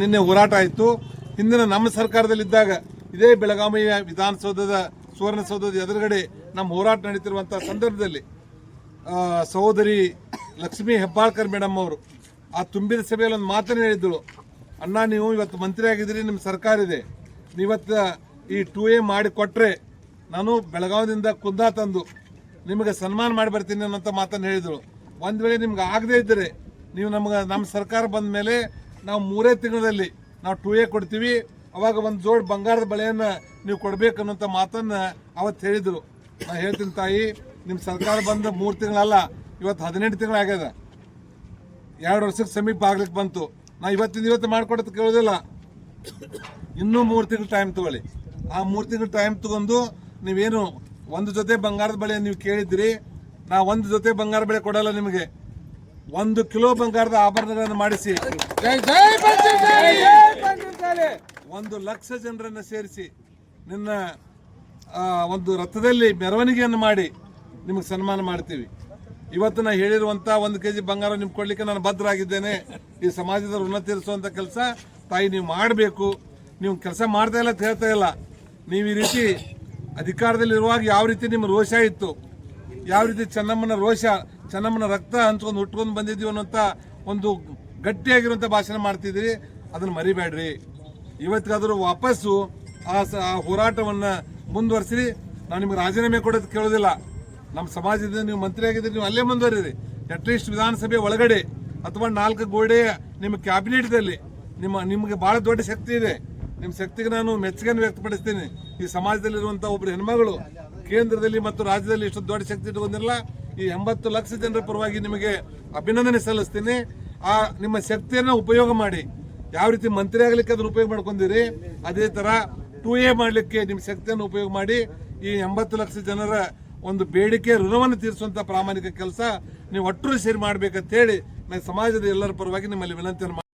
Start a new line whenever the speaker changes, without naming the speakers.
ನಿನ್ನೆ ಹೋರಾಟ ಆಯಿತು. ಹಿಂದಿನ ನಮ್ಮ ಸರ್ಕಾರದಲ್ಲಿದ್ದಾಗ ಇದೇ ಬೆಳಗಾವಿ ವಿಧಾನಸೌಧದ ಸುವರ್ಣಸೌಧದ ಎದುರುಗಡೆ ನಮ್ಮ ಹೋರಾಟ ನಡೀತಿರುವಂತಹ ಸಂದರ್ಭದಲ್ಲಿ ಸಹೋದರಿ ಲಕ್ಷ್ಮೀ ಹೆಬ್ಬಾಳ್ಕರ್ ಮೇಡಮ್ ಅವರು ಆ ತುಂಬಿದ ಸಭೆಯಲ್ಲಿ ಒಂದು ಮಾತನ್ನು ಹೇಳಿದ್ರು. ಅಣ್ಣ, ನೀವು ಇವತ್ತು ಮಂತ್ರಿ ಆಗಿದ್ದೀರಿ, ನಿಮ್ಮ ಸರ್ಕಾರ ಇದೆ, ನೀವತ್ತು ಈ 2A ಮಾಡಿ ಕೊಟ್ಟರೆ ನಾನು ಬೆಳಗಾವಿಯಿಂದ ಕುಂದಾ ತಂದು ನಿಮಗೆ ಸನ್ಮಾನ ಮಾಡಿ ಬರ್ತೀನಿ ಅನ್ನೋಂಥ ಮಾತನ್ನು ಹೇಳಿದರು. ಒಂದು ವೇಳೆ ನಿಮ್ಗೆ ಆಗದೇ ಇದ್ದರೆ ನೀವು ನಮ್ಮ ಸರ್ಕಾರ ಬಂದ ಮೇಲೆ ನಾವು 3 ತಿಂಗಳಲ್ಲಿ ನಾವು 2A ಕೊಡ್ತೀವಿ, ಅವಾಗ ಒಂದು ಜೋಡ್ ಬಂಗಾರದ ಬಳೆಯನ್ನು ನೀವು ಕೊಡಬೇಕು ಅನ್ನೋಂಥ ಮಾತನ್ನು ಅವತ್ತು ಹೇಳಿದರು. ನಾನು ಹೇಳ್ತೀನಿ ತಾಯಿ, ನಿಮ್ಮ ಸರ್ಕಾರ ಬಂದ 3 ತಿಂಗಳಲ್ಲ, ಇವತ್ತು 18 ತಿಂಗಳಾಗ್ಯದ, 2 ವರ್ಷಕ್ಕೆ ಸಮೀಪ ಆಗ್ಲಿಕ್ಕೆ ಬಂತು. ನಾ ಇವತ್ತು ಮಾಡಿಕೊಡೋದು ಕೇಳೋದಿಲ್ಲ, ಇನ್ನೂ 3 ತಿಂಗಳು ಟೈಮ್ ತಗೊಳ್ಳಿ. ಆ 3 ತಿಂಗಳು ಟೈಮ್ ತಗೊಂಡು ನೀವೇನು ಒಂದು ಜೊತೆ ಬಂಗಾರದ ಬಳೆ ನೀವು ಕೇಳಿದ್ರಿ, ನಾ ಒಂದು ಜೊತೆ ಬಂಗಾರ ಬಳೆ ಕೊಡಲ್ಲ, ನಿಮಗೆ 1 ಕಿಲೋ ಬಂಗಾರದ ಆಭರಣಗಳನ್ನು ಮಾಡಿಸಿ 1 ಲಕ್ಷ ಜನರನ್ನು ಸೇರಿಸಿ ನಿನ್ನ ಒಂದು ರಥದಲ್ಲಿ ಮೆರವಣಿಗೆಯನ್ನು ಮಾಡಿ ನಿಮಗೆ ಸನ್ಮಾನ ಮಾಡ್ತೀವಿ. ಇವತ್ತು ನಾ ಹೇಳಿರುವಂಥ 1 kg ಬಂಗಾರ ನಿಮ್ಗೆ ಕೊಡ್ಲಿಕ್ಕೆ ನಾನು ಬದ್ಧರಾಗಿದ್ದೇನೆ. ಈ ಸಮಾಜದ ಋಣ ತೀರಿಸುವಂಥ ಕೆಲಸ ತಾಯಿ ನೀವು ಮಾಡಬೇಕು. ನೀವು ಕೆಲಸ ಮಾಡ್ತಾ ಇಲ್ಲ ಅಂತ ಹೇಳ್ತಾ ಇಲ್ಲ. ನೀವು ಈ ರೀತಿ ಅಧಿಕಾರದಲ್ಲಿರುವಾಗ ಯಾವ ರೀತಿ ನಿಮ್ಮ ರೋಷ ಇತ್ತು, ಯಾವ ರೀತಿ ಚೆನ್ನಮ್ಮನ ರಕ್ತ ಹಂಚ್ಕೊಂಡು ಹುಟ್ಕೊಂಡು ಬಂದಿದ್ದೀವಿ ಅನ್ನೋಂಥ ಒಂದು ಗಟ್ಟಿಯಾಗಿರುವಂಥ ಭಾಷಣ ಮಾಡ್ತಿದ್ದೀರಿ. ಅದನ್ನು ಮರಿಬೇಡ್ರಿ. ಇವತ್ತಿಗಾದರೂ ವಾಪಸ್ಸು ಆ ಹೋರಾಟವನ್ನು ಮುಂದುವರಿಸಿರಿ. ನಾವು ನಿಮ್ಗೆ ರಾಜೀನಾಮೆ ಕೊಡೋದು ಕೇಳೋದಿಲ್ಲ. ನಮ್ಮ ಸಮಾಜದಿಂದ ನೀವು ಮಂತ್ರಿ ಆಗಿದ್ರೆ ನೀವು ಅಲ್ಲೇ ಮುಂದುವರಿರಿ. ಅಟ್ಲೀಸ್ಟ್ ವಿಧಾನಸಭೆ ಒಳಗಡೆ ಅಥವಾ 4 ಗೋಡೆ ನಿಮ್ಮ ಕ್ಯಾಬಿನೆಟ್ದಲ್ಲಿ ನಿಮಗೆ ಭಾಳ ದೊಡ್ಡ ಶಕ್ತಿ ಇದೆ. ನಿಮ್ಮ ಶಕ್ತಿಗೆ ನಾನು ಮೆಚ್ಚುಗೆಯನ್ನು ವ್ಯಕ್ತಪಡಿಸ್ತೀನಿ. ಈ ಸಮಾಜದಲ್ಲಿರುವಂಥ ಒಬ್ಬರು ಹೆಣ್ಮಗಳು ಕೇಂದ್ರದಲ್ಲಿ ಮತ್ತು ರಾಜ್ಯದಲ್ಲಿ ಇಷ್ಟು ದೊಡ್ಡ ಶಕ್ತಿ ಇಟ್ಕೊಂಡಿರಲ್ಲ. ಈ 80 ಲಕ್ಷ ಜನರ ಪರವಾಗಿ ನಿಮಗೆ ಅಭಿನಂದನೆ ಸಲ್ಲಿಸ್ತೀನಿ. ಆ ನಿಮ್ಮ ಶಕ್ತಿಯನ್ನು ಉಪಯೋಗ ಮಾಡಿ. ಯಾವ ರೀತಿ ಮಂತ್ರಿ ಆಗಲಿಕ್ಕೆ ಅದನ್ನು ಉಪಯೋಗ ಮಾಡ್ಕೊಂಡಿರಿ, ಅದೇ ಥರ 2A ಮಾಡಲಿಕ್ಕೆ ನಿಮ್ಮ ಶಕ್ತಿಯನ್ನು ಉಪಯೋಗ ಮಾಡಿ ಈ 80 ಲಕ್ಷ ಜನರ ಒಂದು ಬೇಡಿಕೆ ಋಣವನ್ನು ತೀರಿಸುವಂಥ ಪ್ರಾಮಾಣಿಕ ಕೆಲಸ ನೀವು ಒಟ್ಟರು ಸೇರಿ ಮಾಡಬೇಕಂತ ಹೇಳಿ ನಾನು ಸಮಾಜದ ಎಲ್ಲರ ಪರವಾಗಿ ನಿಮ್ಮಲ್ಲಿ ವಿನಂತಿಯನ್ನು